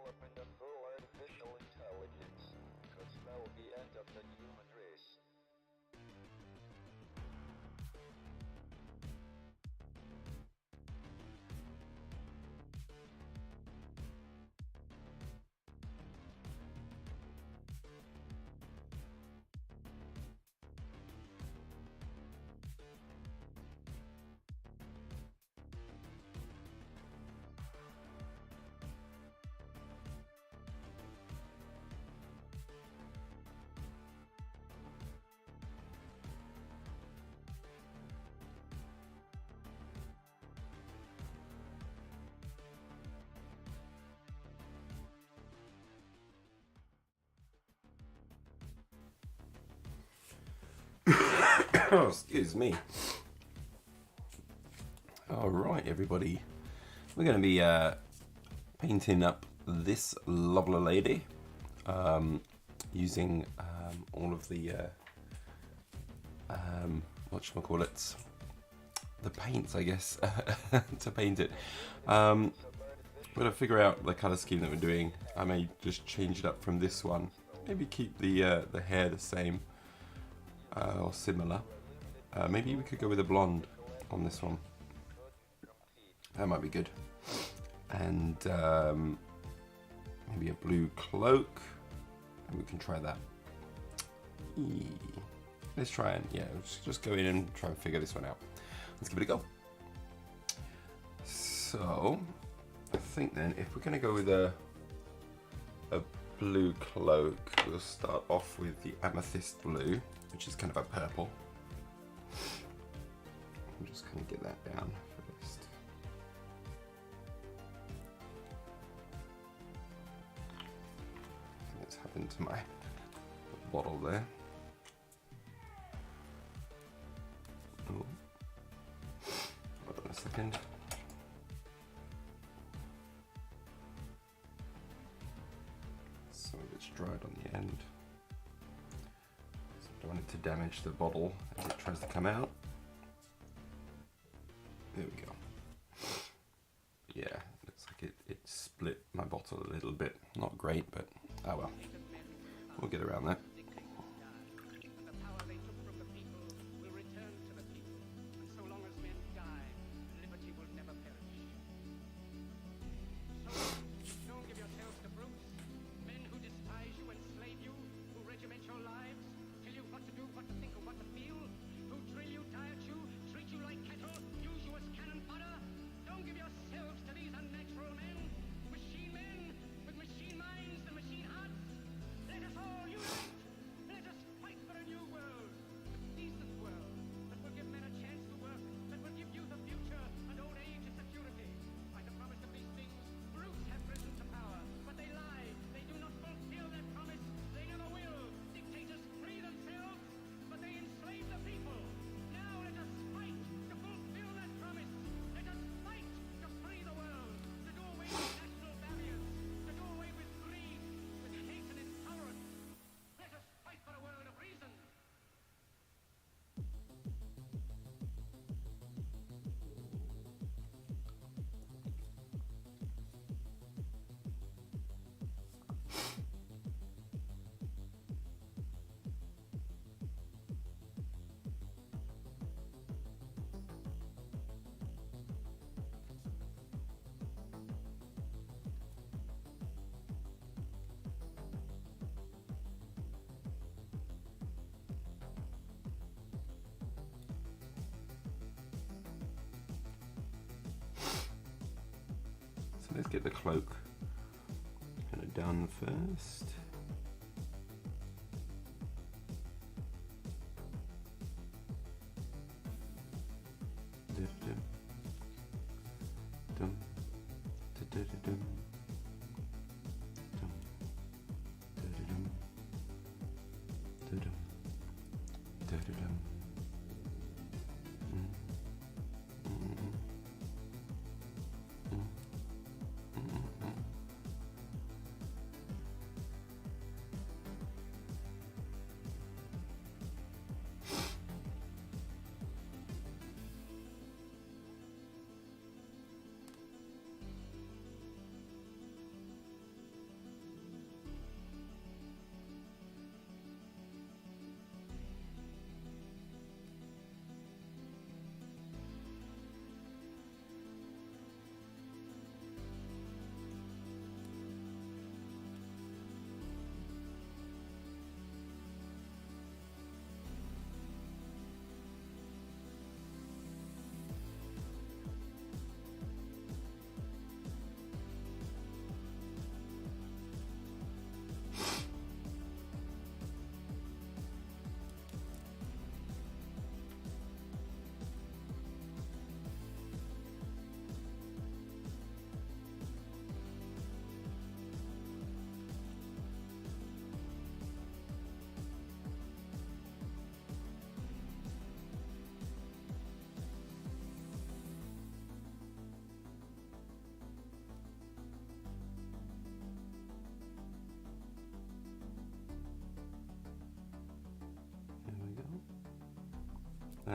developing a full artificial intelligence, could spell the end of the human race. Oh, excuse me. Alright, everybody. We're going to be painting up this lovely lady using all of the whatchamacallit, the paints, I guess, to paint it. I'm going to figure out the colour scheme that we're doing. I may just change it up from this one. Maybe keep the hair the same or similar. Maybe we could go with a blonde on this one. That might be good. And maybe a blue cloak. And we can try that. Let's try and, yeah, let's just go in and try and figure this one out. Let's give it a go. So, I think then if we're going to go with a blue cloak, we'll start off with the amethyst blue, which is kind of a purple. I'm just going to get that down first. I think it's happened to my bottle there. Oh. Hold on a second. Some of it's dried on the end. So I don't want it to damage the bottle as it tries to come out. There we go. Yeah, looks like it split my bottle a little bit. Not great, but oh well. We'll get around that. Let's get the cloak kind of done first.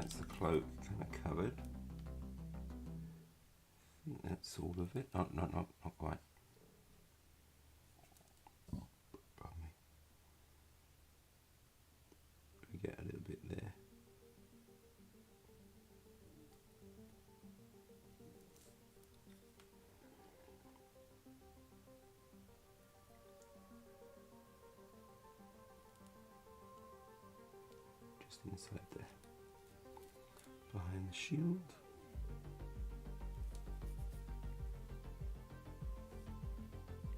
that's the cloak kind of covered. I think that's all of it. Oh, not quite. Pardon me. We get a little bit there. Just inside there, behind the shield.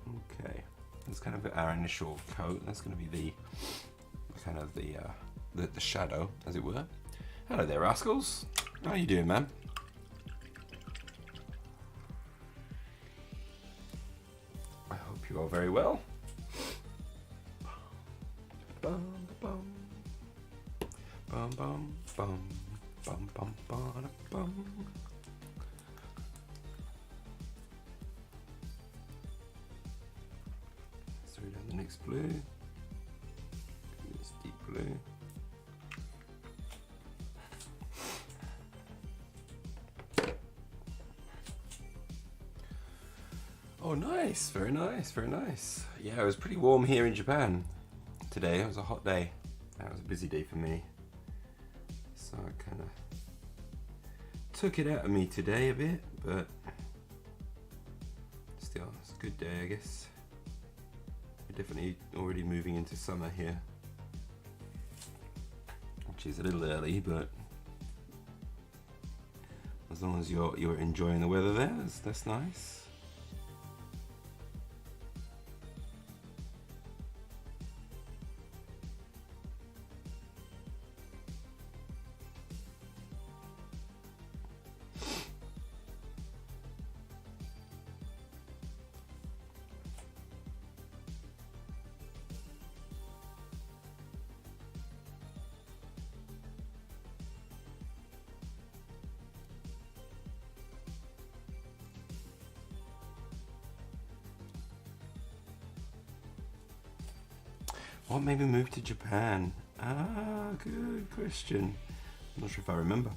Okay, that's kind of our initial coat. That's going to be the kind of the shadow, as it were. Hello there, rascals. How you doing, man? I hope you are very well. Bum, bum, bum, bum, bum, bum, bum, bum, bum. Throw down the next blue. This deep blue. Oh, nice, very nice, very nice. Yeah, it was pretty warm here in Japan today. It was a hot day. That was a busy day for me. So I kind of took it out of me today a bit, but still, it's a good day, I guess. We're definitely already moving into summer here, which is a little early, but as long as you're enjoying the weather there, that's nice. What made me move to Japan? Good question. I'm not sure if I remember.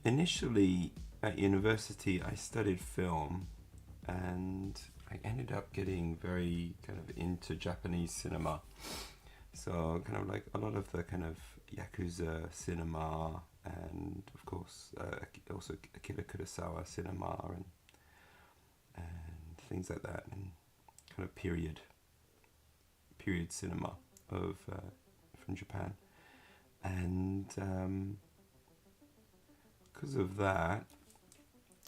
Initially at university I studied film, and I ended up getting very kind of into Japanese cinema. So kind of like a lot of the kind of Yakuza cinema, and of course also Akira Kurosawa cinema and things like that, and kind of period cinema of from Japan, and because of that,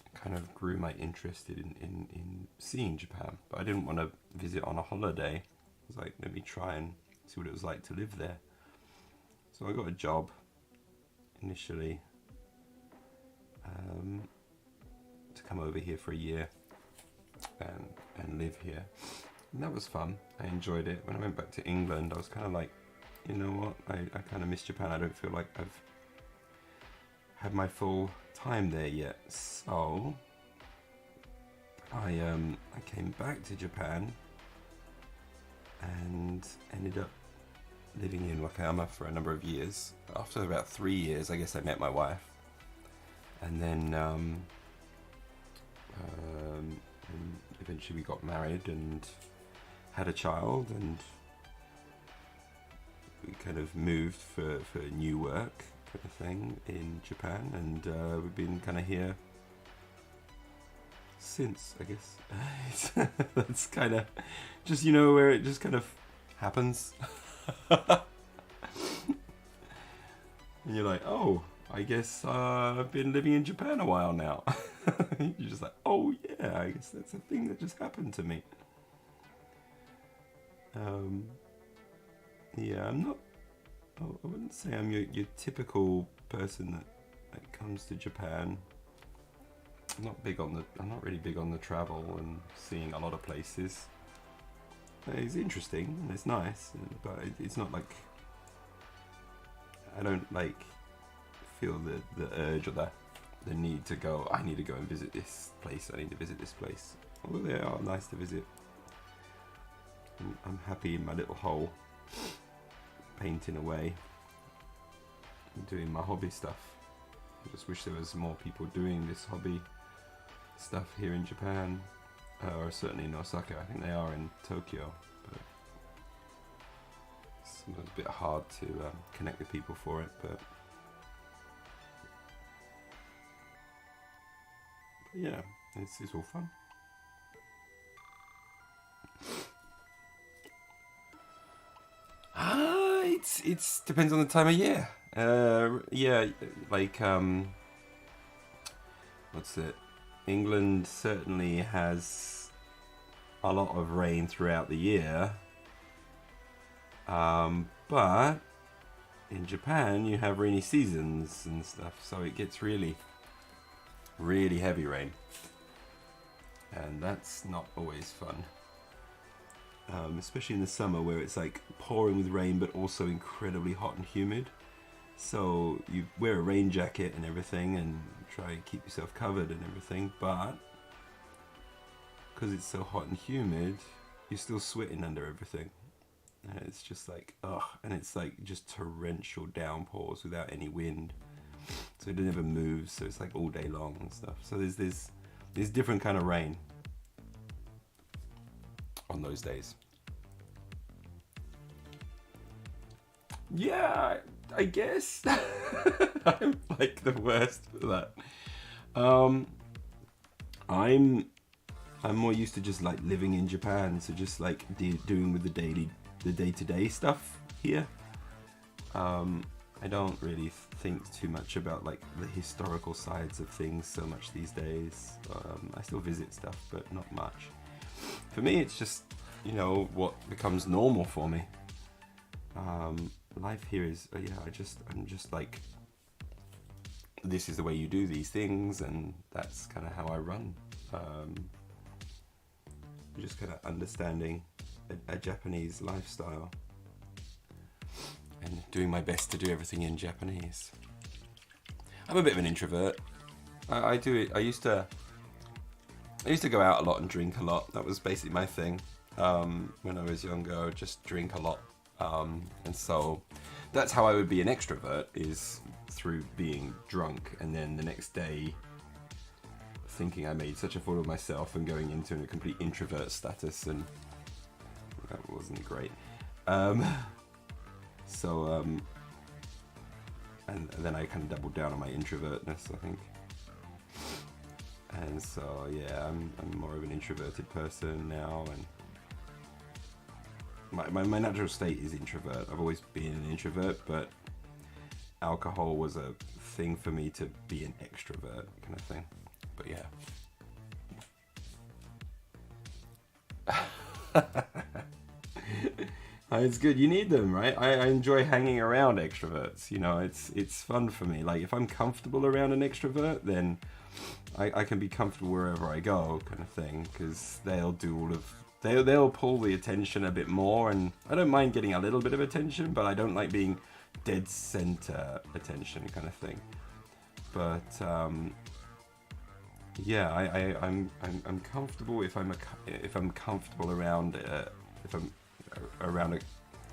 I kind of grew my interest in seeing Japan. But I didn't want to visit on a holiday. I was like, let me try and see what it was like to live there. So I got a job initially to come over here for a year and live here. And that was fun. I enjoyed it. When I went back to England, I was kind of like, you know what, I kind of miss Japan. I don't feel like I've had my full time there yet. So I came back to Japan and ended up living in Wakayama for a number of years. After about 3 years, I guess I met my wife, and then and eventually we got married and had a child, and we kind of moved for new work kind of thing in Japan, and we've been kind of here since, I guess. That's kind of just, you know, where it just kind of happens. And you're like, oh, I guess I've been living in Japan a while now. You're just like, oh yeah, I guess that's a thing that just happened to me. Yeah, I wouldn't say I'm your typical person that comes to Japan. I'm not really big on the travel and seeing a lot of places. It's interesting and it's nice, but it's not like I don't like feel the urge or the need to go. I need to go and visit this place. I need to visit this place. Although they are nice to visit. I'm happy in my little hole, painting away. doing my hobby stuff. I just wish there was more people doing this hobby stuff here in Japan, or certainly in Osaka. I think they are in Tokyo, but it's sometimes a bit hard to connect with people for it. But yeah, it's all fun. It's depends on the time of year. Yeah, like what's it? England certainly has a lot of rain throughout the year, but in Japan you have rainy seasons and stuff, so it gets really, really heavy rain, and that's not always fun. Especially in the summer where it's like pouring with rain but also incredibly hot and humid. So you wear a rain jacket and everything and try and keep yourself covered and everything, but because it's so hot and humid, you're still sweating under everything. And it's just like, ugh, and it's like just torrential downpours without any wind. So it never moves, so it's like all day long and stuff. So there's different kind of rain on those days. Yeah, I guess. I'm like the worst for that. I'm more used to just like living in Japan, so just like doing with the day-to-day stuff here. I don't really think too much about like the historical sides of things so much these days. I still visit stuff, but not much. For me, it's just, you know, what becomes normal for me. Life here is, I'm just like, this is the way you do these things, and that's kind of how I run. Just kind of understanding a Japanese lifestyle and doing my best to do everything in Japanese. I'm a bit of an introvert. I used to go out a lot and drink a lot. That was basically my thing. When I was younger, I would just drink a lot. And so that's how I would be an extrovert, is through being drunk, and then the next day thinking I made such a fool of myself and going into a complete introvert status, and that wasn't great. And then I kind of doubled down on my introvertness, I think. And so yeah, I'm more of an introverted person now, and my natural state is introvert. I've always been an introvert, but alcohol was a thing for me to be an extrovert kind of thing. But yeah. It's good. You need them, right? I enjoy hanging around extroverts. You know, it's fun for me. Like if I'm comfortable around an extrovert, then I can be comfortable wherever I go, kind of thing, because they'll pull the attention a bit more, and I don't mind getting a little bit of attention, but I don't like being dead center attention kind of thing. But yeah, I'm comfortable if I'm comfortable around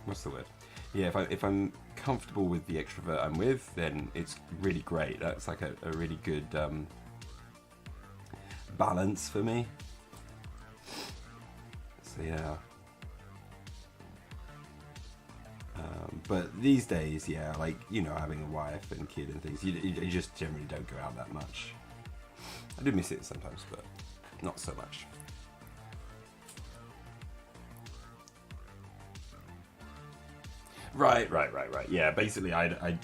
what's the word? Yeah, if I'm comfortable with the extrovert I'm with, then it's really great. That's like a really good balance for me. So yeah. But these days, yeah, like, you know, having a wife and kid and things, you just generally don't go out that much. I do miss it sometimes, but not so much. Right. Yeah, basically, I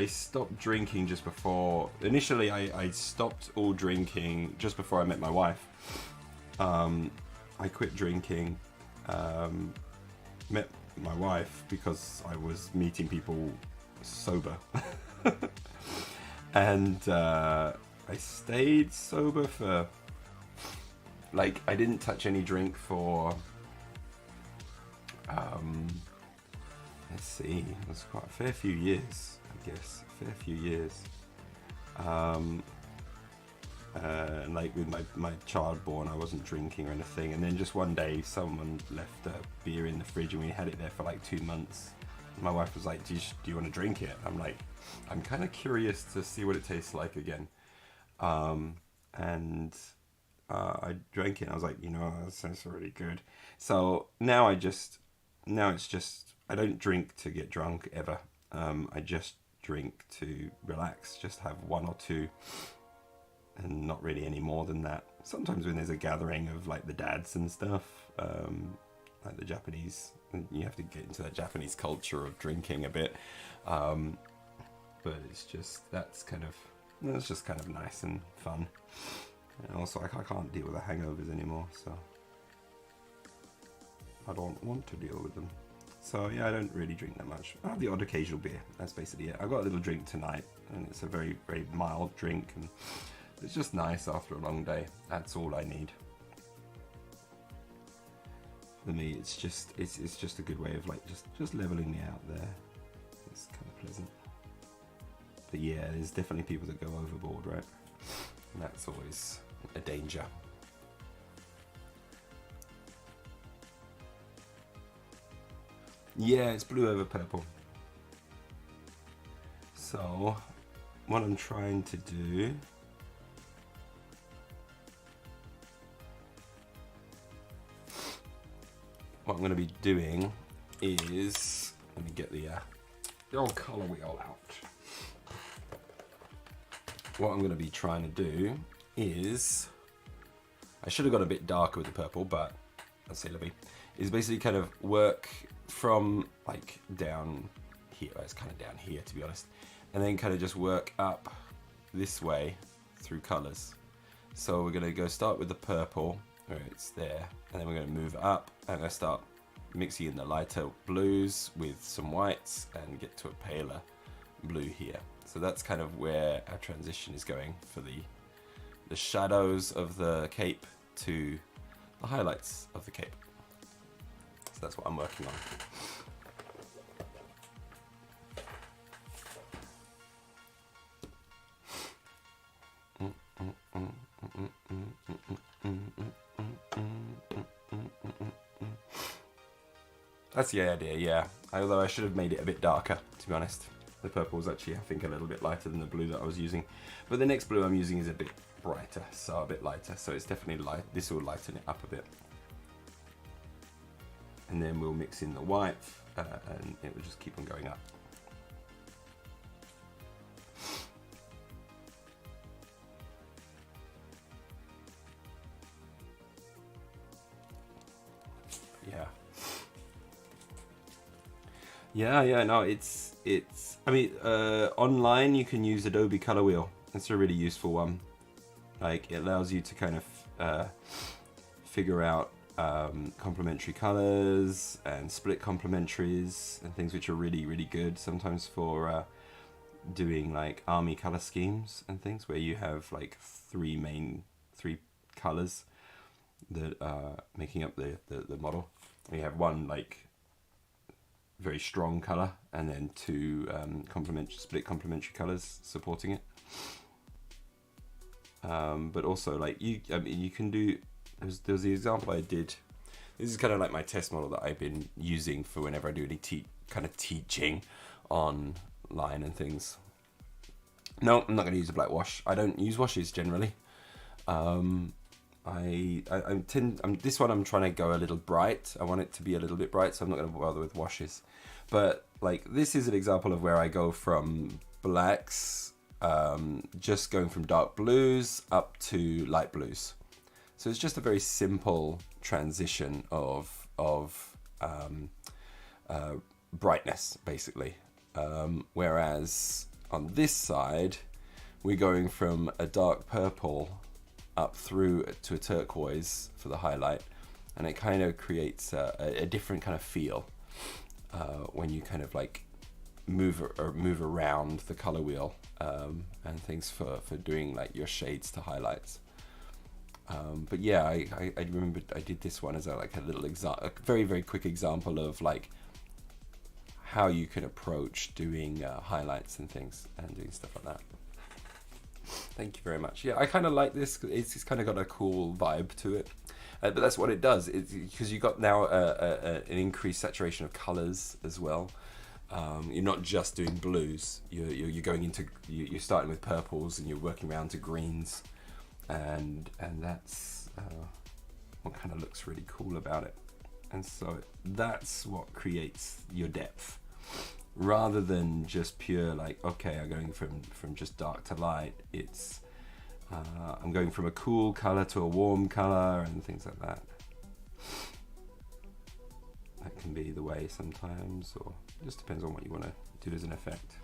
stopped drinking just before. Initially, I stopped all drinking just before I met my wife. I quit drinking. Met my wife because I was meeting people sober, and I stayed sober for, like, I didn't touch any drink for. Let's see, it was quite a fair few years, I guess. Fair few years. And like with my child born, I wasn't drinking or anything. And then just one day, someone left a beer in the fridge, and we had it there for like 2 months. my wife was like, do you want to drink it? I'm like, I'm kind of curious to see what it tastes like again. And I drank it and I was like, that sounds really good. So now it's just, I don't drink to get drunk ever. I just drink to relax, just have one or two and not really any more than that. Sometimes when there's a gathering of like the dads and stuff, like the Japanese, you have to get into that Japanese culture of drinking a bit. But it's just, that's just kind of nice and fun. And also, I can't deal with the hangovers anymore, so I don't want to deal with them. So yeah, I don't really drink that much. I have the odd occasional beer. That's basically it. I got a little drink tonight, and it's a very, very mild drink, and it's just nice after a long day. That's all I need. For me, it's just a good way of like just leveling me out there. It's kind of pleasant. But yeah, there's definitely people that go overboard, right? And that's always a danger. Yeah, it's blue over purple. So, what I'm trying to do what I'm going to be doing is, let me get the old colour wheel out. What I'm going to be trying to do is, I should have got a bit darker with the purple, but that's it, is basically kind of work from like down here, it's kind of down here to be honest, and then kind of just work up this way through colours. So we're going to start with the purple, where it's there, and then we're going to move up, and I'm going to start mixing in the lighter blues with some whites and get to a paler blue here. So that's kind of where our transition is going for the shadows of the cape to the highlights of the cape. So that's what I'm working on. That's the idea, yeah. Although I should have made it a bit darker, to be honest. The purple was actually, I think, a little bit lighter than the blue that I was using. But the next blue I'm using is a bit brighter, so a bit lighter. So it's definitely light. This will lighten it up a bit. And then we'll mix in the white, and it will just keep on going up. Yeah, no, it's, I mean, online you can use Adobe Color Wheel. It's a really useful one. Like, it allows you to kind of figure out complementary colors and split complementaries and things which are really, really good. Sometimes for doing like army color schemes and things where you have like three colors that are making up the model. And you have one like very strong color and then two split complementary colors supporting it. But also like you can do, there's the example I did. This is kind of like my test model that I've been using for whenever I do any kind of teaching online and things. No, I'm not going to use a black wash. I don't use washes generally. This one I'm trying to go a little bright. I want it to be a little bit bright, so I'm not going to bother with washes. But like this is an example of where I go from blacks, just going from dark blues up to light blues. So it's just a very simple transition of brightness, basically. Whereas on this side, we're going from a dark purple up through to a turquoise for the highlight, and it kind of creates a different kind of feel when you kind of like move around the color wheel and things for doing like your shades to highlights. But yeah, I remember I did this one as a little a very, very quick example of like how you can approach doing highlights and things and doing stuff like that. Thank you very much. Yeah, I kind of like this. It's kind of got a cool vibe to it. But that's what it does. It's because you got now an increased saturation of colors as well. You're not just doing blues. You're going into you're starting with purples and you're working around to greens, and that's what kind of looks really cool about it. And so that's what creates your depth, rather than just pure like, okay, I'm going from just dark to light. It's I'm going from a cool color to a warm color and things like that. That can be the way sometimes, or it just depends on what you want to do as an effect.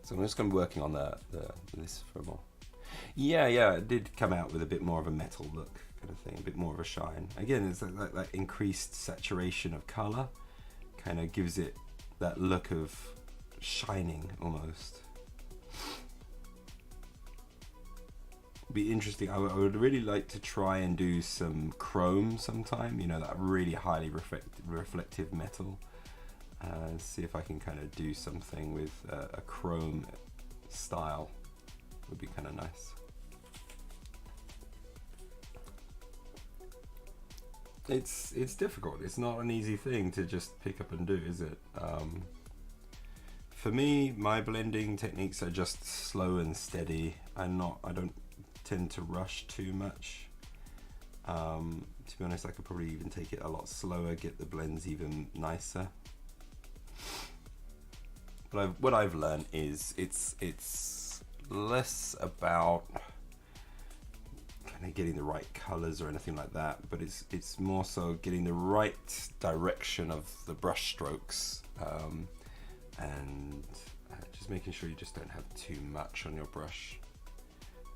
So I'm just going to be working on this for a more. Yeah, it did come out with a bit more of a metal look kind of thing, a bit more of a shine. Again, it's like that increased saturation of color kind of gives it that look of shining almost. Be interesting. I would really like to try and do some chrome sometime, you know, that really highly reflective metal. See if I can kind of do something with a chrome style. Would be kind of nice. It's difficult. It's not an easy thing to just pick up and do, is it? For me, my blending techniques are just slow and steady. I don't tend to rush too much. To be honest, I could probably even take it a lot slower, get the blends even nicer. But what I've learned is it's less about kind of getting the right colors or anything like that, but it's more so getting the right direction of the brush strokes, and just making sure you just don't have too much on your brush.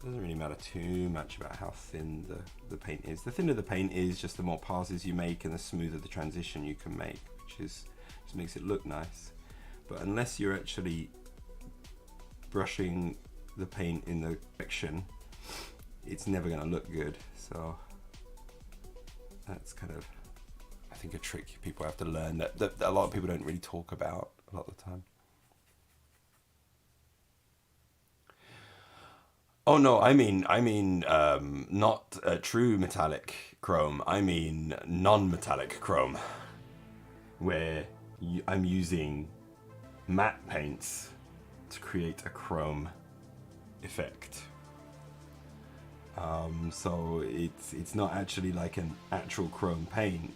It doesn't really matter too much about how thin the paint is. The thinner the paint is, just the more passes you make and the smoother the transition you can make, which just makes it look nice. But unless you're actually brushing the paint in the direction, it's never going to look good. So that's kind of, I think, a trick people have to learn that a lot of people don't really talk about a lot of the time. Oh no, I mean, not true metallic chrome. I mean non-metallic chrome, where I'm using matte paints to create a chrome effect. So it's not actually like an actual chrome paint.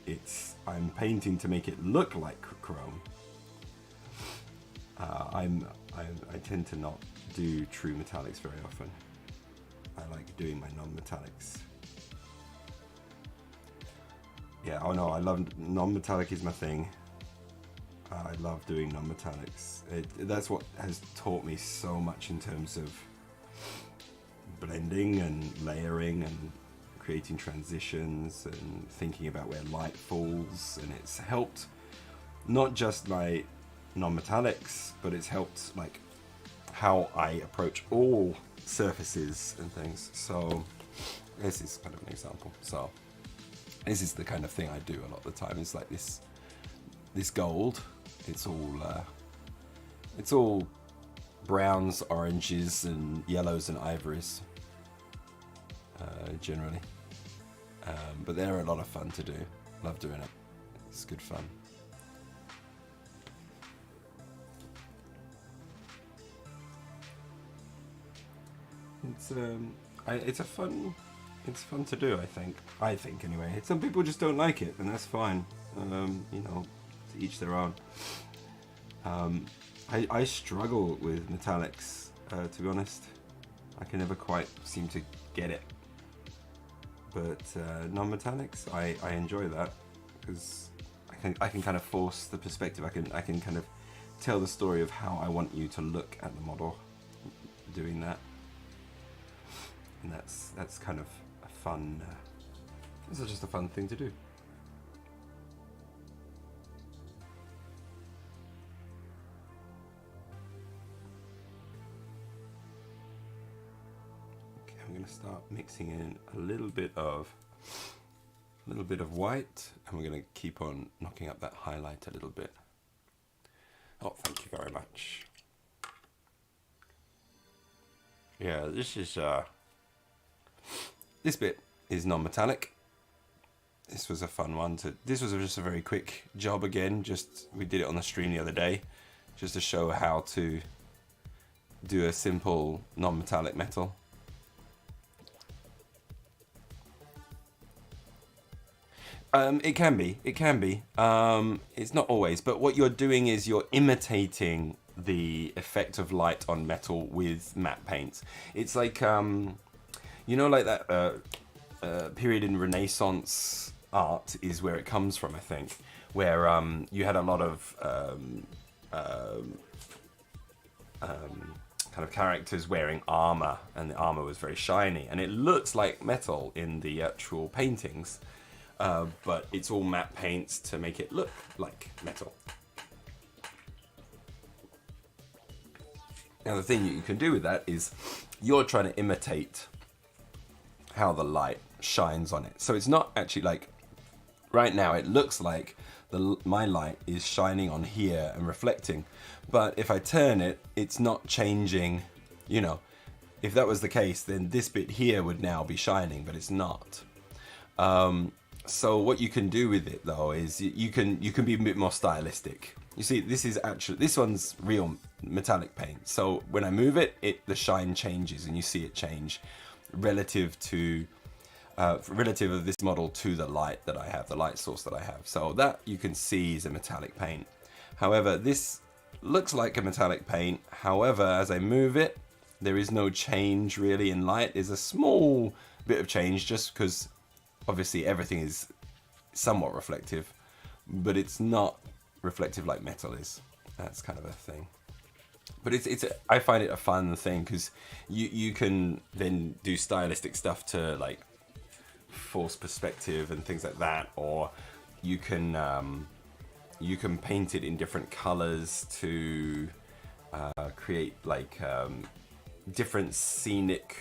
I'm painting to make it look like chrome. I tend to not do true metallics very often. I like doing my non-metallics. Yeah, oh no, I love non-metallic is my thing. I love doing non-metallics. That's what has taught me so much in terms of blending and layering and creating transitions and thinking about where light falls, and it's helped not just my non-metallics, but it's helped like how I approach all surfaces and things. So this is kind of an example. So this is the kind of thing I do a lot of the time. It's like this gold. It's all browns, oranges, and yellows and ivories generally. But they're a lot of fun to do. Love doing it. It's good fun. It's fun to do. I think anyway. Some people just don't like it, and that's fine. You know, to each their own. I struggle with metallics, to be honest. I can never quite seem to get it. But non-metallics, I enjoy that because I can kind of force the perspective. I can kind of tell the story of how I want you to look at the model doing that. And that's kind of a fun. This is just a fun thing to do. Okay, I'm going to start mixing in a little bit of white, and we're going to keep on knocking up that highlight a little bit. Oh, thank you very much. Yeah, this bit is non-metallic, this was a fun one. This was just a very quick job again. We did it on the stream the other day, just to show how to do a simple non-metallic metal. It can be. It's not always, but what you're doing is you're imitating the effect of light on metal with matte paints. It's like, you know, like that period in Renaissance art is where it comes from, I think, where you had a lot of kind of characters wearing armor, and the armor was very shiny, and it looks like metal in the actual paintings. But it's all matte paints to make it look like metal. Now the thing you can do with that is you're trying to imitate how the light shines on it. So it's not actually like, right now it looks like my light is shining on here and reflecting. But if I turn it, it's not changing, you know. If that was the case, then this bit here would now be shining, but it's not. So what you can do with it though is you can be a bit more stylistic. You see, this one's real metallic paint. So when I move it, the shine changes, and you see it change relative of this model to the light that I have, the light source that I have. So that you can see is a metallic paint. However, this looks like a metallic paint. However, as I move it, there is no change really in light. There's a small bit of change just because obviously everything is somewhat reflective, but it's not reflective like metal is. That's kind of a thing. But I find it a fun thing because you can then do stylistic stuff to like force perspective and things like that, or you can paint it in different colors to create like different scenic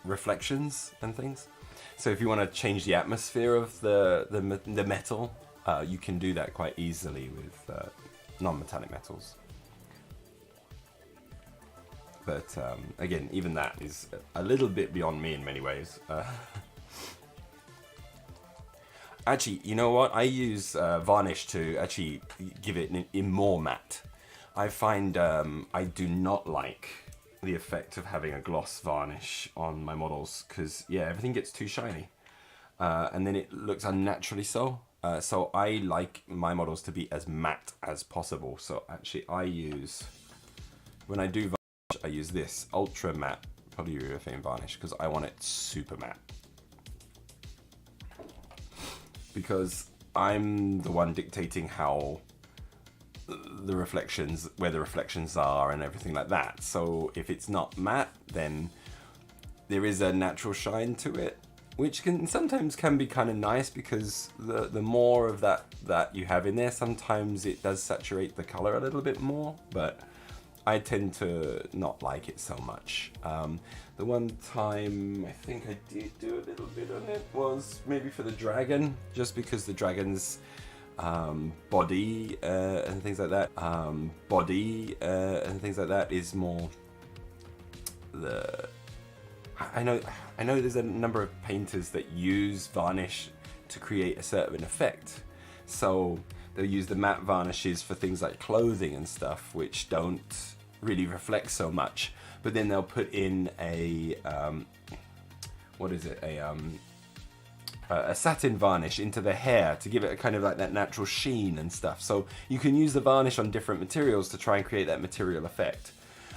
reflections and things. So if you want to change the atmosphere of the metal, you can do that quite easily with non-metallic metals. But again, even that is a little bit beyond me in many ways. Actually, you know what? I use varnish to actually give it in more matte. I find I do not like the effect of having a gloss varnish on my models because, yeah, everything gets too shiny. And then it looks unnaturally so. So I like my models to be as matte as possible. So actually when I do varnish, I use this ultra matte polyurethane varnish because I want it super matte. Because I'm the one dictating how the reflections, where the reflections are and everything like that. So if it's not matte, then there is a natural shine to it, which sometimes can be kind of nice because the more of that you have in there, sometimes it does saturate the color a little bit more, but I tend to not like it so much. The one time I think I did do a little bit on it was maybe for the dragon, just because the dragon's body and things like that, is more I know there's a number of painters that use varnish to create a certain effect. So they'll use the matte varnishes for things like clothing and stuff, which don't really reflect so much. But then they'll put in a satin varnish into the hair to give it a kind of like that natural sheen and stuff. So you can use the varnish on different materials to try and create that material effect.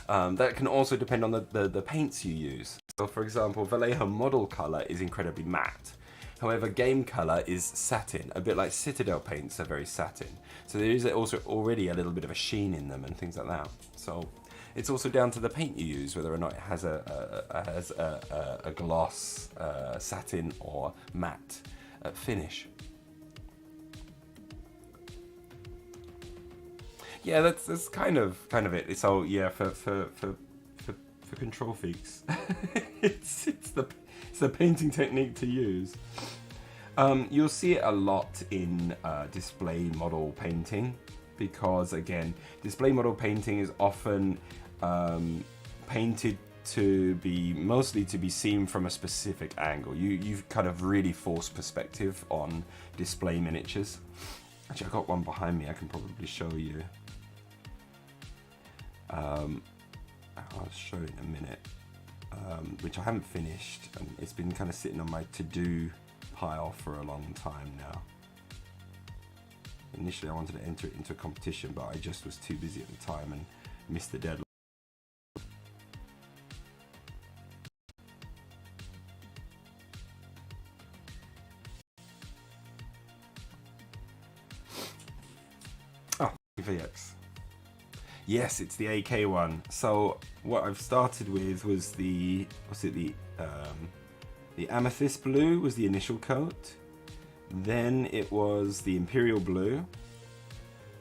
That can also depend on the paints you use. So for example, Vallejo model color is incredibly matte. However, game color is satin, a bit like Citadel paints are very satin. So there is also already a little bit of a sheen in them and things like that. So it's also down to the paint you use, whether or not it has a gloss, satin or matte finish. Yeah, that's kind of it. So yeah, for control freaks, it's the painting technique to use. You'll see it a lot in display model painting because, again, display model painting is often painted to be mostly to be seen from a specific angle. You've kind of really forced perspective on display miniatures. Actually, I've got one behind me I can probably show you. I'll show it in a minute, which I haven't finished, and it's been kind of sitting on my to-do pile for a long time now. Initially I wanted to enter it into a competition, but I just was too busy at the time and missed the deadline. Oh, VX. Yes, it's the AK one. So what I've started with was the amethyst blue was the initial coat. Then it was the imperial blue.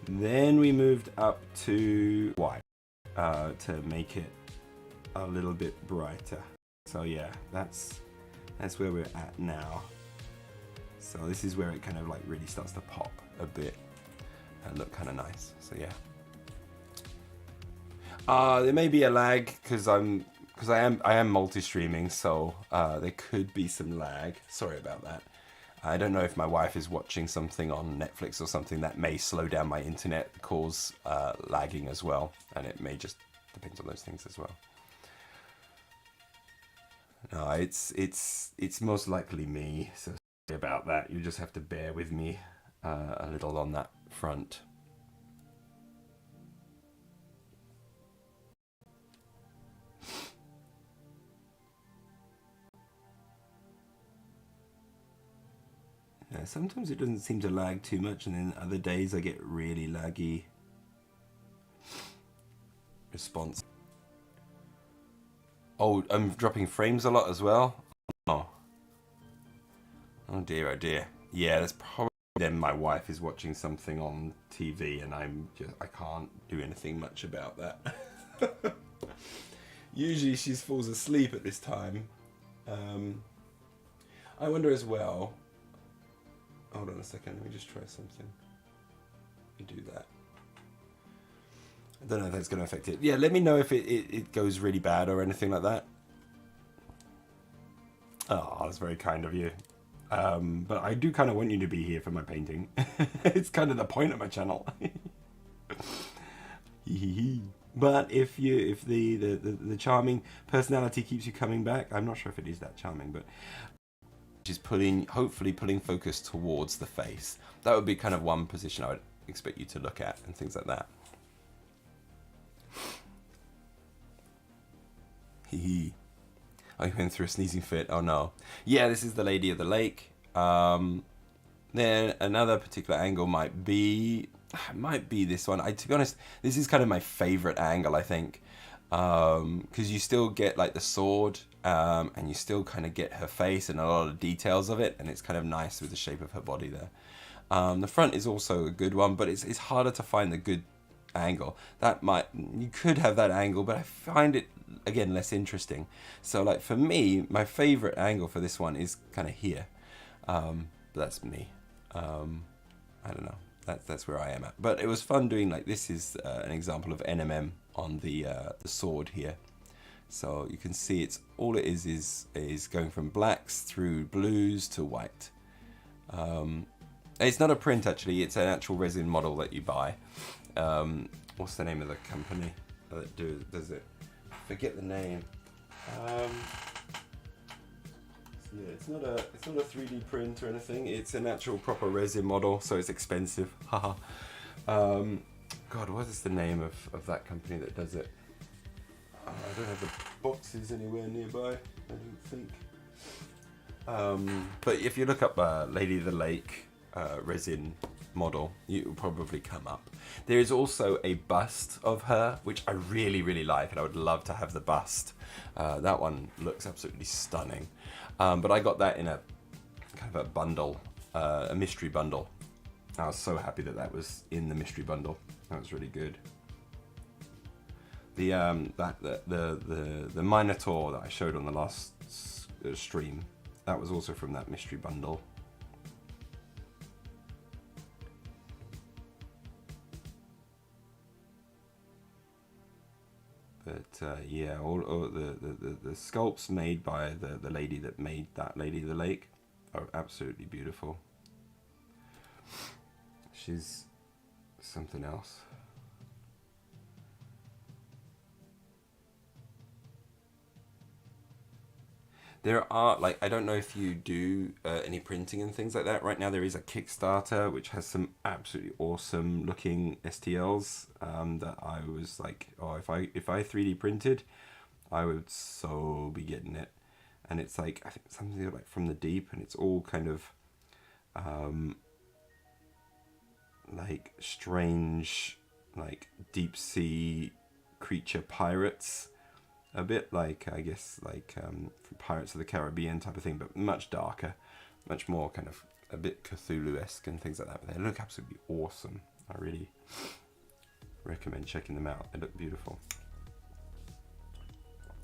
Then we moved up to white to make it a little bit brighter. So yeah, that's where we're at now. So this is where it kind of like really starts to pop a bit and look kind of nice. So yeah. There may be a lag because I am multi-streaming, so there could be some lag. Sorry about that. I don't know if my wife is watching something on Netflix or something that may slow down my internet, cause lagging as well, and it may just depend on those things as well. No, it's most likely me. So sorry about that. You just have to bear with me a little on that front. Yeah, sometimes it doesn't seem to lag too much, and then other days I get really laggy response. Oh, I'm dropping frames a lot as well. Oh dear, oh dear. Yeah, that's probably then my wife is watching something on TV, and I can't do anything much about that. Usually she falls asleep at this time. I wonder as well. Hold on a second, let me just try something. Let me do that. I don't know if that's going to affect it. Yeah, let me know if it goes really bad or anything like that. Oh, that's very kind of you. But I do kind of want you to be here for my painting. It's kind of the point of my channel. But if the charming personality keeps you coming back, I'm not sure if it is that charming, but is hopefully pulling focus towards the face. That would be kind of one position I would expect you to look at and things like that. Hee. I went through a sneezing fit. Oh no. Yeah, this is the Lady of the Lake. Then another particular angle might be this one. To be honest, this is kind of my favorite angle, I think, because you still get like the sword, and you still kind of get her face and a lot of details of it, and it's kind of nice with the shape of her body there. The front is also a good one, but it's harder to find the good angle. You could have that angle, but I find it again less interesting. So like for me, my favorite angle for this one is kind of here. But that's me. I don't know. That's where I am at. But it was fun doing, like, this is an example of NMM on the sword here. So you can see all it is going from blacks through blues to white. It's not a print actually, it's an actual resin model that you buy. What's the name of the company that does it? Forget the name. Yeah, it's not a 3D print or anything. It's an actual proper resin model, so it's expensive. Haha. God, what is the name of that company that does it? I don't have the boxes anywhere nearby, I don't think. But if you look up Lady of the Lake resin model, it will probably come up. There is also a bust of her, which I really, really like, and I would love to have the bust. That one looks absolutely stunning. But I got that in a kind of a bundle, a mystery bundle. I was so happy that was in the mystery bundle. That was really good. The Minotaur that I showed on the last stream, that was also from that mystery bundle. But yeah, all the sculpts made by the lady that made that Lady of the Lake are absolutely beautiful. She's something else. There are, like, I don't know if you do any printing and things like that. Right now there is a Kickstarter which has some absolutely awesome looking STLs that I was like, oh, if I 3D printed, I would so be getting it. And it's like, I think something like From the Deep, and it's all kind of like strange, like deep sea creature pirates. A bit like, I guess, like from Pirates of the Caribbean type of thing, but much darker, much more kind of a bit Cthulhu-esque and things like that. But they look absolutely awesome. I really recommend checking them out. They look beautiful.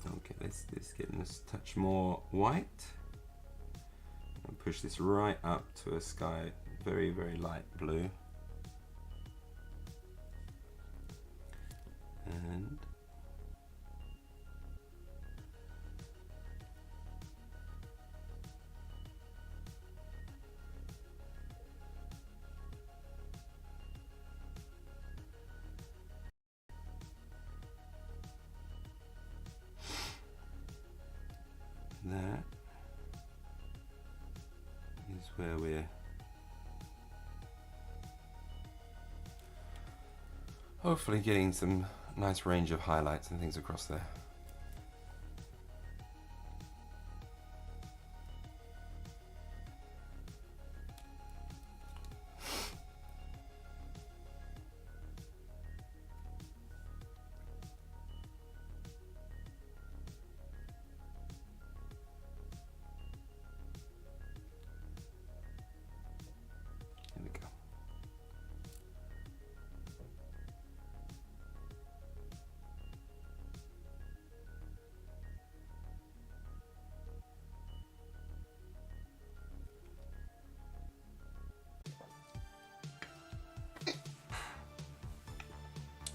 Okay, let's get this touch more white. And push this right up to a sky, very, very light blue. And that is where we're hopefully getting some nice range of highlights and things across there. Here we go.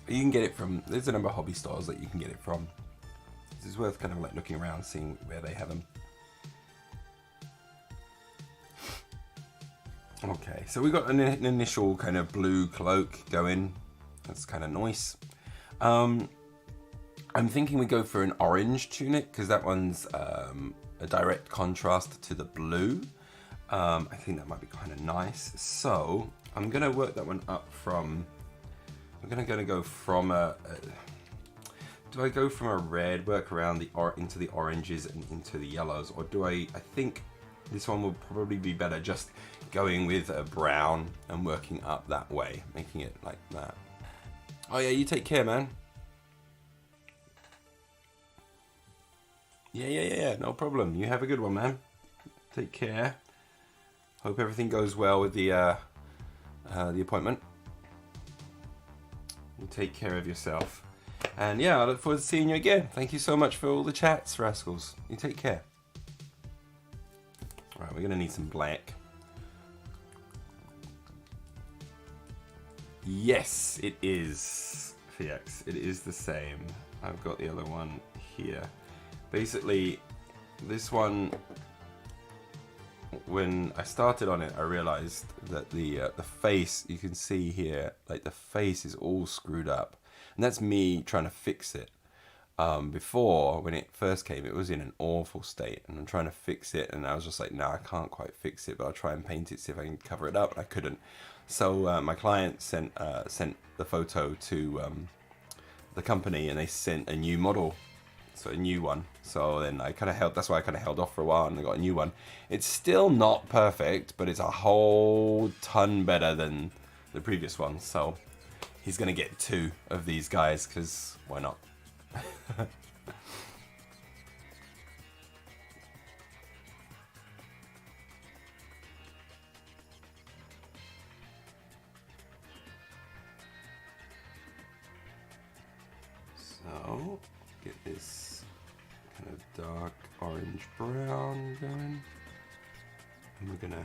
You can get it from, there's a number of hobby stores that you can get it from. This is worth kind of like looking around, seeing where they have them. Okay, so we got an initial kind of blue cloak going. That's kind of nice. I'm thinking we go for an orange tunic because that one's a direct contrast to the blue. I think that might be kind of nice. So I'm gonna work that one up from. I'm gonna go from a. Do I go from a red, work around the into the oranges and into the yellows, or do I think this one will probably be better just going with a brown and working up that way, making it like that. Oh yeah, you take care, man. Yeah, no problem. You have a good one, man. Take care. Hope everything goes well with the appointment. You take care of yourself. And yeah, I look forward to seeing you again. Thank you so much for all the chats, rascals. You take care. All right, we're gonna need some black. Yes, it is, FX. It is the same. I've got the other one here. Basically, this one, when I started on it, I realized that the face, you can see here, like the face is all screwed up. And that's me trying to fix it. Before, when it first came, it was in an awful state, and I'm trying to fix it, and I was just like, no, I can't quite fix it, but I'll try and paint it, see if I can cover it up, and I couldn't. So my client sent the photo to the company, and they sent a new model, so a new one. So then I kind of held, that's why I kind of held off for a while, and I got a new one. It's still not perfect, but it's a whole ton better than the previous one. So he's gonna get 2 of these guys, because why not? So get this kind of dark orange brown going, and we're gonna,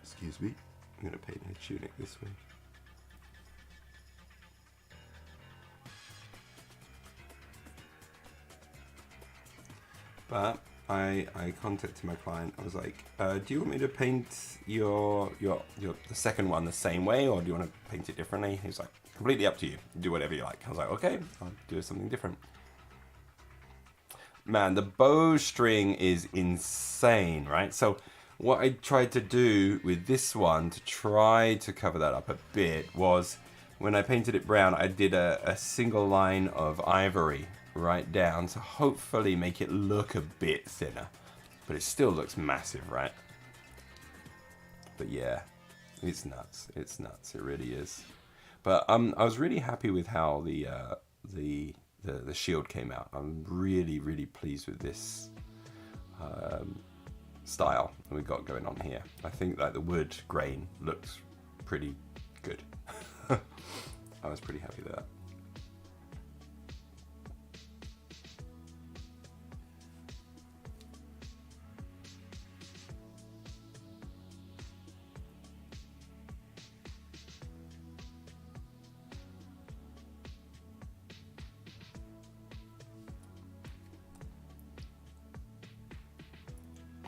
excuse me, I'm gonna paint her tunic this way. But I contacted my client. I was like, do you want me to paint the second one the same way, or do you want to paint it differently? He was like, completely up to you. Do whatever you like. I was like, okay, I'll do something different. Man, the bowstring is insane, right? So what I tried to do with this one to try to cover that up a bit was, when I painted it brown, I did a single line of ivory right down to hopefully make it look a bit thinner. But it still looks massive, right? But yeah, it's nuts. It's nuts. It really is. But I was really happy with how the shield came out. I'm really, really pleased with this style that we got going on here. I think like the wood grain looks pretty good. I was pretty happy with that.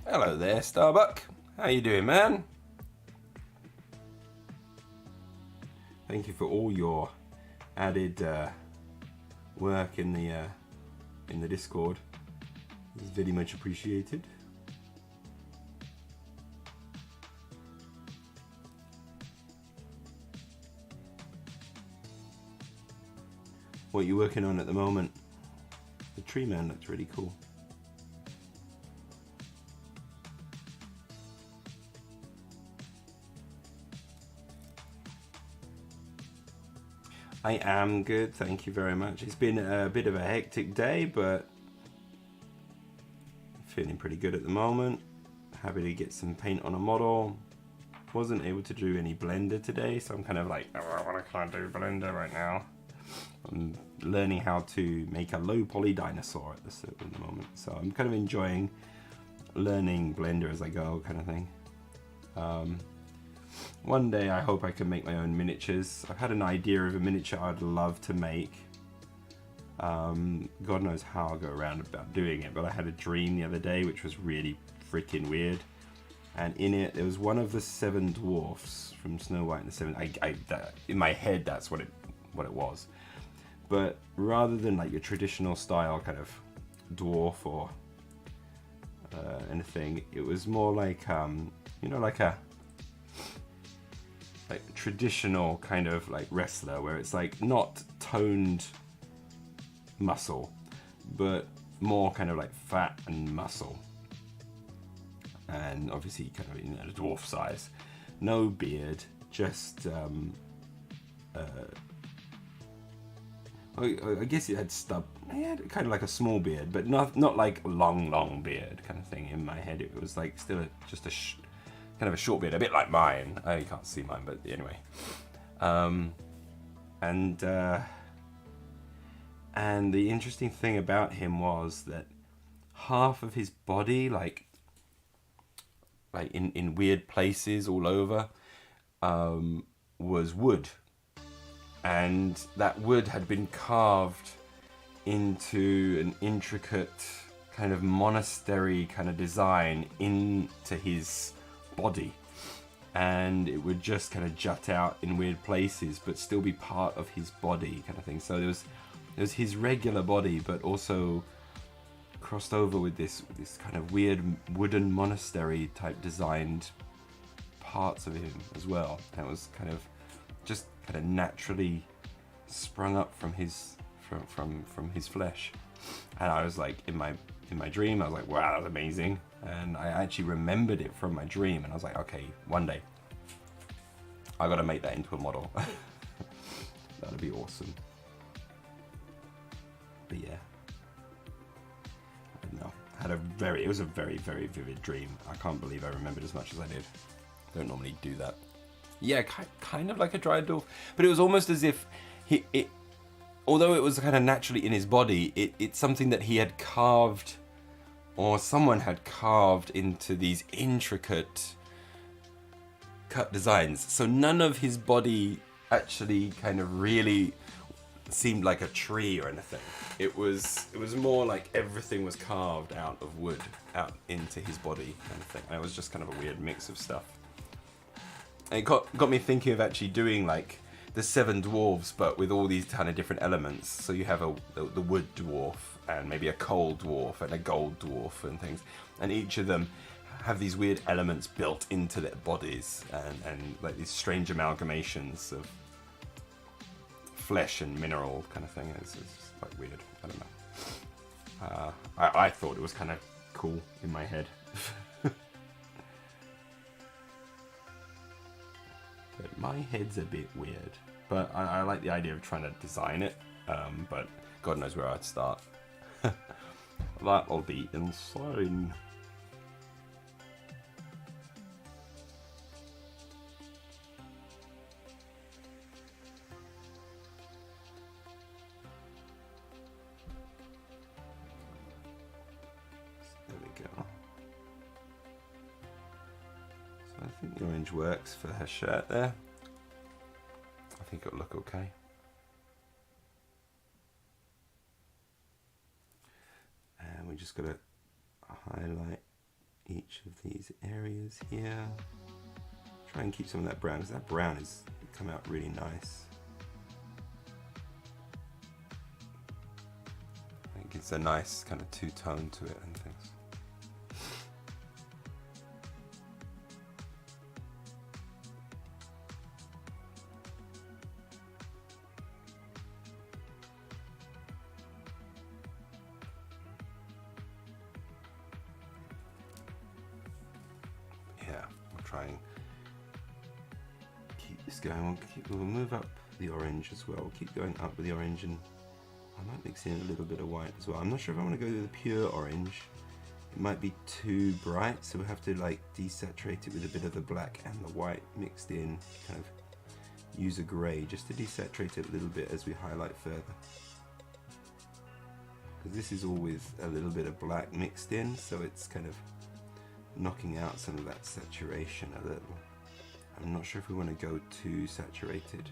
Hello there, Starbuck. How you doing, man? Thank you for all your added work in the Discord. It's very much appreciated. What are you working on at the moment? The tree man looks really cool. I am good, thank you very much. It's been a bit of a hectic day, but feeling pretty good at the moment. Happy to get some paint on a model. Wasn't able to do any Blender today, so I'm kind of like, oh, I can't do Blender right now. I'm learning how to make a low poly dinosaur at the moment, so I'm kind of enjoying learning Blender as I go, kind of thing. One day I hope I can make my own miniatures. I've had an idea of a miniature I'd love to make. God knows how I'll go around about doing it, but I had a dream the other day which was really freaking weird. And in it, there was one of the 7 dwarfs from Snow White and the Seven. In my head, that's what it was. But rather than like your traditional style kind of dwarf or anything, it was more like you know, like a traditional kind of like wrestler, where it's like not toned muscle, but more kind of like fat and muscle, and obviously kind of in a dwarf size. No beard, just I guess it had stub. He had kind of like a small beard, but not like long beard kind of thing. In my head, it was like still just a kind of a short beard, a bit like mine. Oh, you can't see mine, but anyway. And the interesting thing about him was that half of his body, like in weird places all over, was wood. And that wood had been carved into an intricate kind of monastery kind of design into his body, and it would just kind of jut out in weird places but still be part of his body kind of thing. So there was his regular body, but also crossed over with this kind of weird wooden monastery type designed parts of him as well. That was kind of just kind of naturally sprung up from his flesh. And I was like, in my dream, I was like, wow, that's amazing. And I actually remembered it from my dream, and I was like, okay, one day I gotta make that into a model. That'd be awesome. But yeah, I don't know. It was a very, very vivid dream. I can't believe I remembered as much as I did. Don't normally do that. Yeah, kind of like a dry dwarf, but it was almost as if although it was kind of naturally in his body, it's something that he had carved, or someone had carved into these intricate cut designs. So none of his body actually kind of really seemed like a tree or anything. It was more like everything was carved out of wood, out into his body kind of thing. And it was just kind of a weird mix of stuff. And it got me thinking of actually doing like the 7 dwarves, but with all these kind of different elements. So you have the wood dwarf, and maybe a coal dwarf, and a gold dwarf, and things. And each of them have these weird elements built into their bodies, and like these strange amalgamations of flesh and mineral kind of thing. It's like weird. I don't know. I thought it was kind of cool in my head. But my head's a bit weird. But I like the idea of trying to design it. But God knows where I'd start. That'll be insane. There we go. So I think the orange works for her shirt there. I think it'll look okay. And we just got to highlight each of these areas here. Try and keep some of that brown, because that brown has come out really nice. It gives a nice kind of two-tone to it and things. Try and keep this going. We'll move up the orange as well. We'll keep going up with the orange, and I might mix in a little bit of white as well. I'm not sure if I want to go with the pure orange. It might be too bright, so we'll have to like desaturate it with a bit of the black and the white mixed in. Kind of use a grey just to desaturate it a little bit as we highlight further. Because this is all with a little bit of black mixed in, so it's kind of knocking out some of that saturation a little. I'm not sure if we want to go too saturated.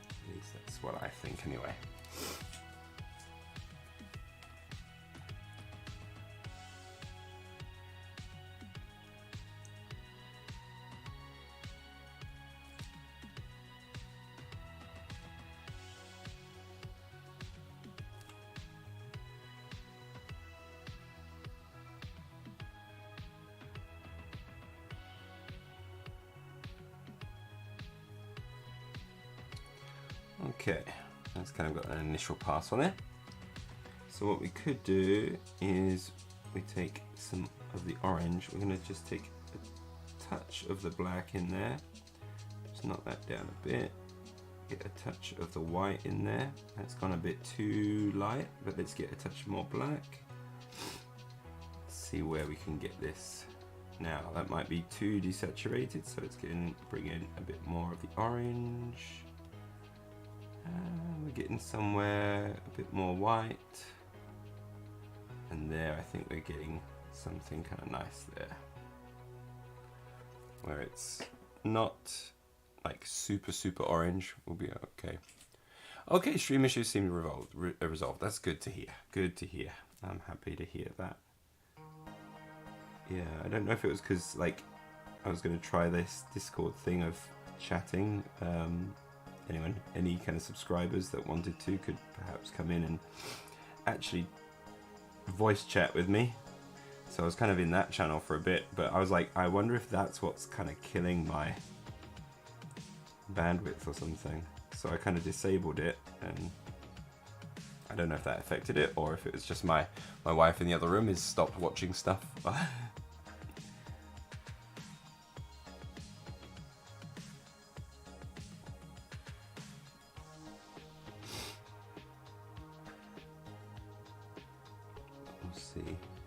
At least that's what I think anyway. Okay, that's kind of got an initial pass on it. So what we could do is we take some of the orange. We're going to just take a touch of the black in there. Just knock that down a bit. Get a touch of the white in there. That's gone a bit too light, but let's get a touch more black. Let's see where we can get this. Now that might be too desaturated, so let's bring in a bit more of the orange. We're getting somewhere a bit more white, and there I think we're getting something kind of nice there, where it's not like super orange. Will be okay. Okay, stream issues seem resolved. That's good to hear. Good to hear. I'm happy to hear that. Yeah, I don't know if it was because like I was going to try this Discord thing of chatting. Anyone, any kind of subscribers that wanted to could perhaps come in and actually voice chat with me. So I was kind of in that channel for a bit, but I was like, I wonder if that's what's kind of killing my bandwidth or something. So I kind of disabled it, and I don't know if that affected it or if it was just my wife in the other room has stopped watching stuff.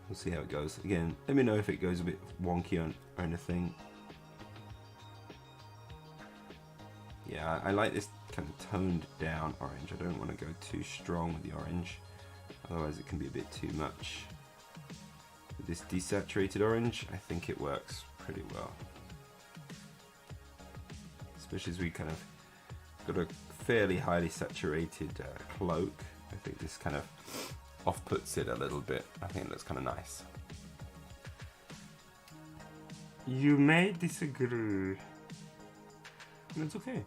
We'll see how it goes. Again, let me know if it goes a bit wonky or anything. Yeah, I like this kind of toned down orange. I don't want to go too strong with the orange. Otherwise it can be a bit too much. With this desaturated orange, I think it works pretty well. Especially as we kind of got a fairly highly saturated cloak. I think this kind of off-puts it a little bit. I think it looks kind of nice. You may disagree. That's okay.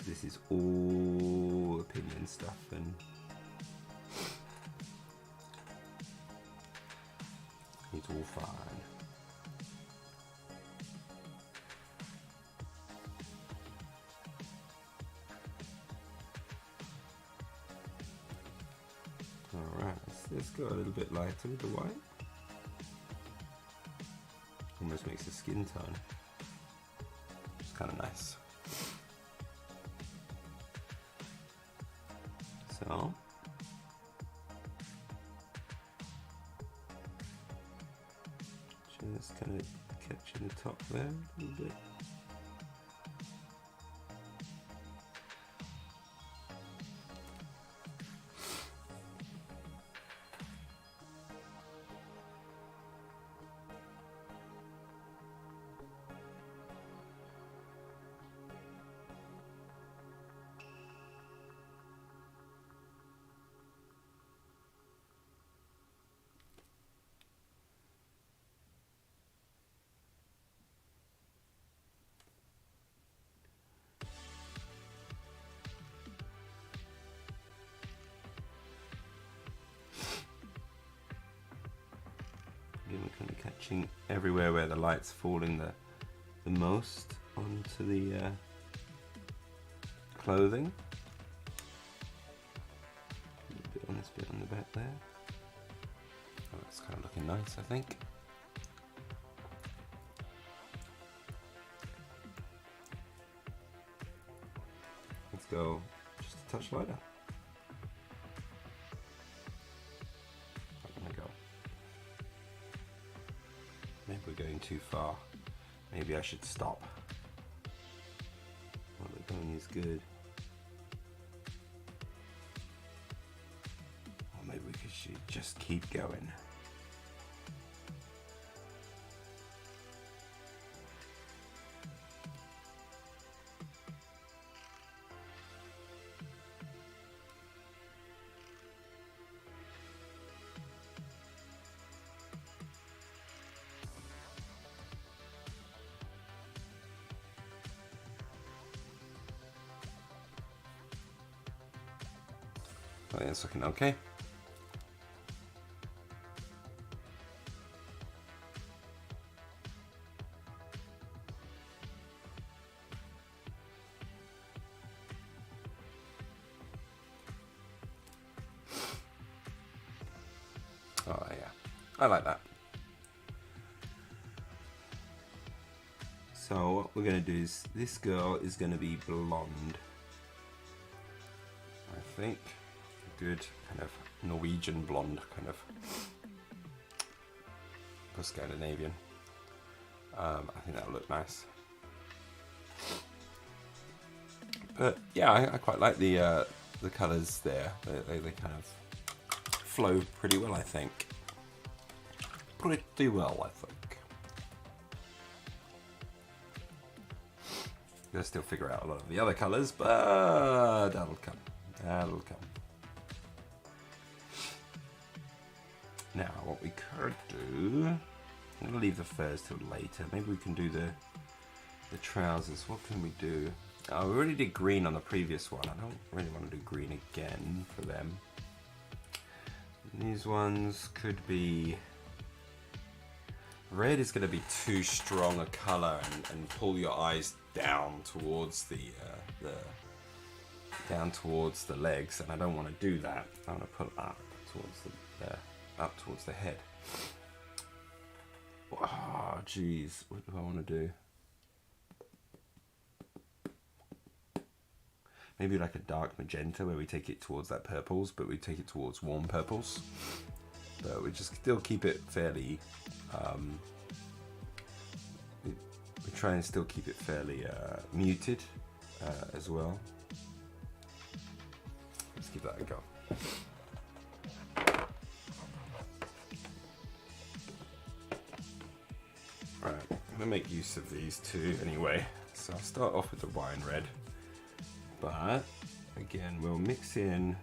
This is all opinion stuff, and it's all fine. Alright, let's go a little bit lighter with the white. Almost makes the skin tone. It's kind of nice. So, just kind of catching the top there a little bit. We're kind of catching everywhere where the light's falling the most onto the clothing. A little bit on this bit on the back there. Oh, it's kind of looking nice, I think. Let's go just a touch lighter. Maybe we're going too far. Maybe I should stop. What we're doing is good. Or maybe we should just keep going. I think it's looking okay. Oh yeah, I like that. So what we're going to do is, this girl is going to be blonde, I think. Good kind of Norwegian blonde, kind of, or Scandinavian. I think that'll look nice. But yeah, I quite like the colours there. They kind of flow pretty well, I think. Pretty well, I think. Gotta still figure out a lot of the other colours, but that'll come. That'll come. Now, what we could do, I'm going to leave the furs till later. Maybe we can do the trousers. What can we do? Oh, we already did green on the previous one. I don't really want to do green again for them. These ones could be... Red is going to be too strong a colour and pull your eyes down towards the legs, and I don't want to do that. I want to put up towards up towards the head. Oh, jeez, what do I want to do? Maybe like a dark magenta where we take it towards that purples, but we take it towards warm purples. But we just still keep it fairly. We try and still keep it fairly muted as well. Let's give that a go. Right, I'm gonna make use of these two anyway. So I'll start off with the wine red, but again, we'll mix in,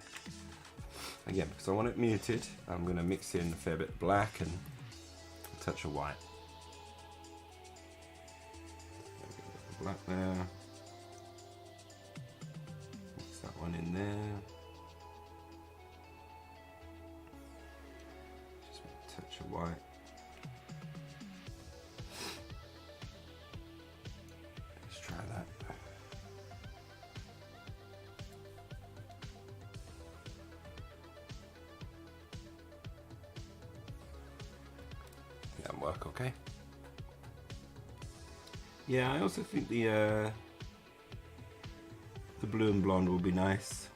again, because I want it muted, I'm gonna mix in a fair bit of black and a touch of white. Black there. Mix that one in there. Just a touch of white. Let's try that. That'll work okay. Yeah, I also think the blue and blonde will be nice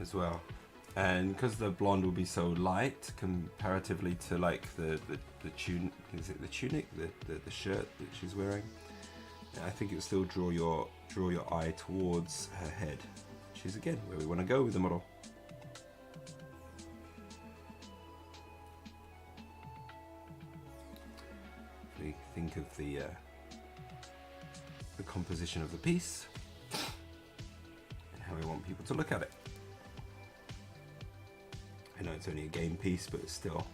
as well, and because the blonde will be so light comparatively to like the tunic, is it the tunic, the shirt that she's wearing, I think it'll still draw your eye towards her head, which is again where we want to go with the model. We think of the composition of the piece and how we want people to look at it. I know it's only a game piece, but still,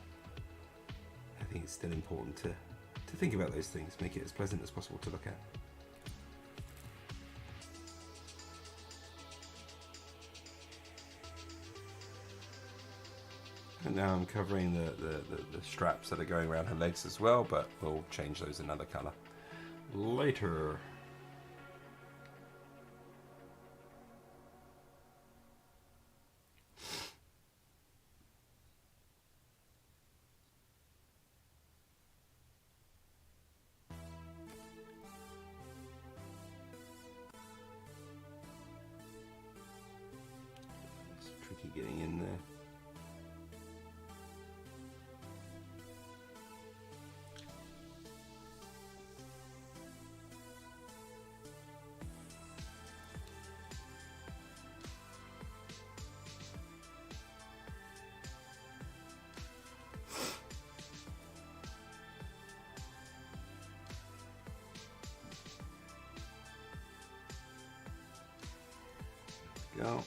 I think it's still important to think about those things, make it as pleasant as possible to look at. And now I'm covering the straps that are going around her legs as well, but we'll change those another color later. It's tricky getting in there. Go.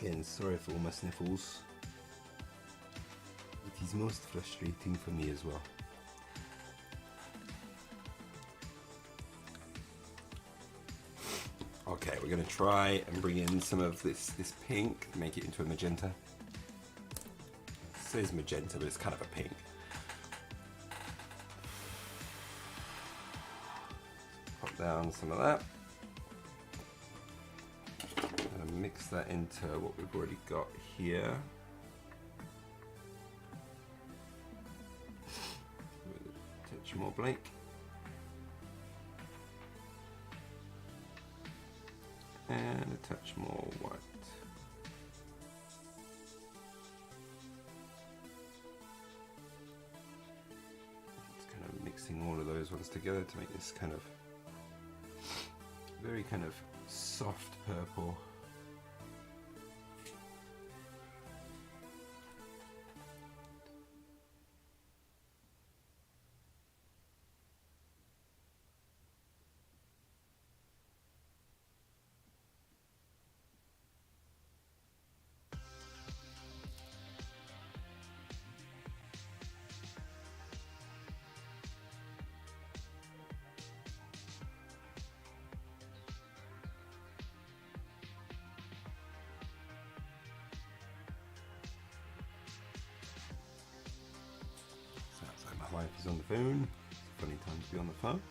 Again, sorry for all my sniffles. It is most frustrating for me as well. Okay, we're going to try and bring in some of this pink, make it into a magenta. It says magenta, but it's kind of a pink. Pop down some of that. And mix that into what we've already got here. With a touch more Blake. And a touch more white. It's kind of mixing all of those ones together to make this kind of very kind of soft purple. wife is on the phone. It's a funny time to be on the phone.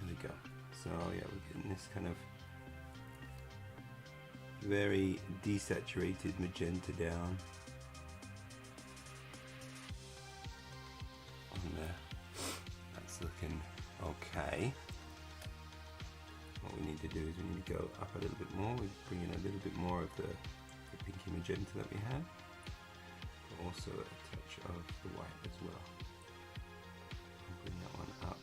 There we go. So yeah, we're getting this kind of very desaturated magenta down on there. That's looking okay. What we need to do is we need to go up a little bit more. We bring in a little bit more of the pinky magenta that we have, but also a touch of the white as well. I'll bring that one up.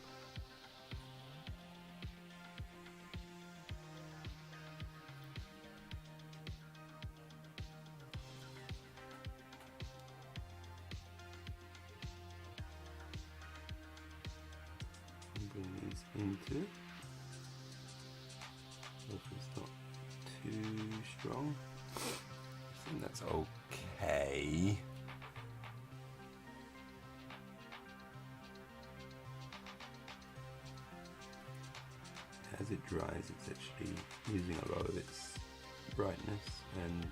Bring these into it. Hopefully it's not too strong. I think that's okay. As it dries, it's actually losing a lot of its brightness and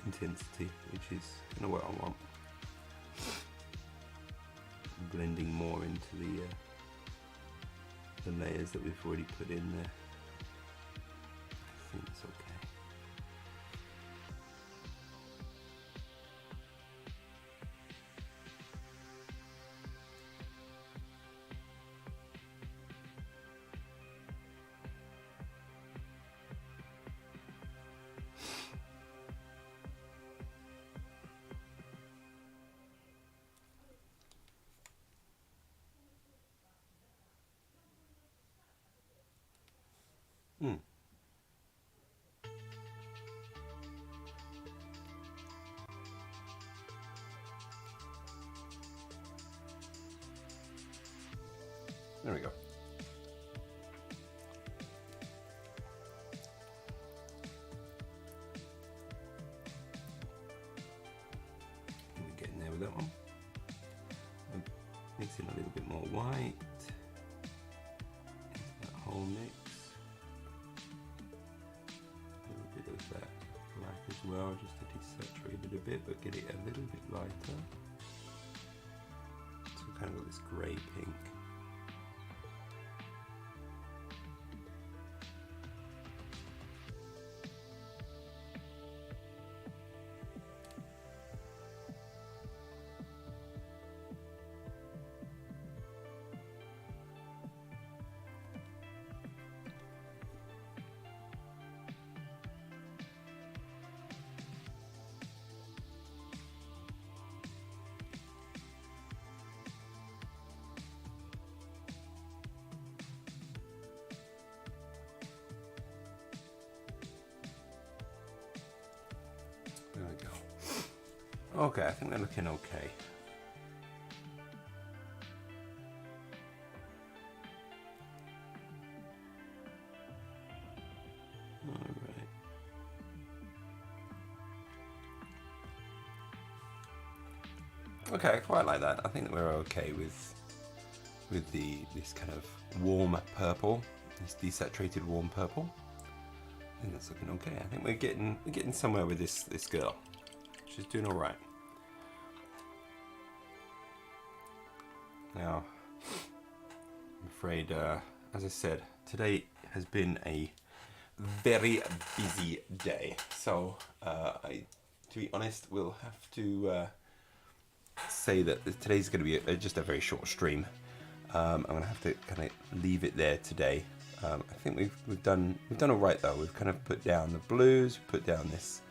intensity, which is kind of what I want. Blending more into the layers that we've already put in there. I think it's okay. There we go. We're getting there with that one. Mix in a little bit more white. That whole mix. A little bit of that black as well, just to desaturate it a bit, but get it a little bit lighter. So we kind of got this grey pink. There we go. Okay, I think they're looking okay. Alright. Okay, I quite like that. I think that we're okay with this kind of warm purple, this desaturated warm purple. I think that's looking okay. I think we're getting somewhere with this girl. She's doing all right. Now, I'm afraid, as I said, today has been a very busy day. So, to be honest, we'll have to say that today's going to be just a very short stream. I'm going to have to kind of leave it there today. I think we've done all right though. We've kind of put down the blues, put down this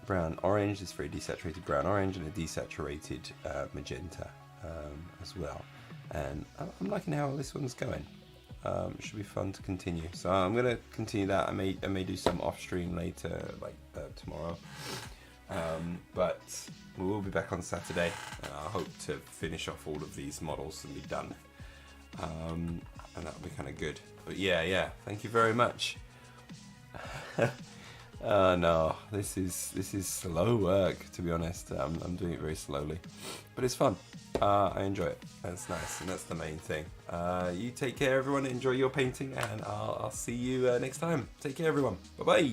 brown orange, this very desaturated brown orange, and a desaturated magenta as well. And I'm liking how this one's going. It should be fun to continue. So I'm going to continue that. I may do some off stream later, like tomorrow. But we will be back on Saturday. I hope to finish off all of these models and be done. And that'll be kind of good. But yeah, thank you very much. No, this is slow work, to be honest. I'm doing it very slowly, but it's fun. I enjoy it. That's nice, and that's the main thing. You take care, everyone. Enjoy your painting, and I'll see you next time. Take care, everyone. Bye bye.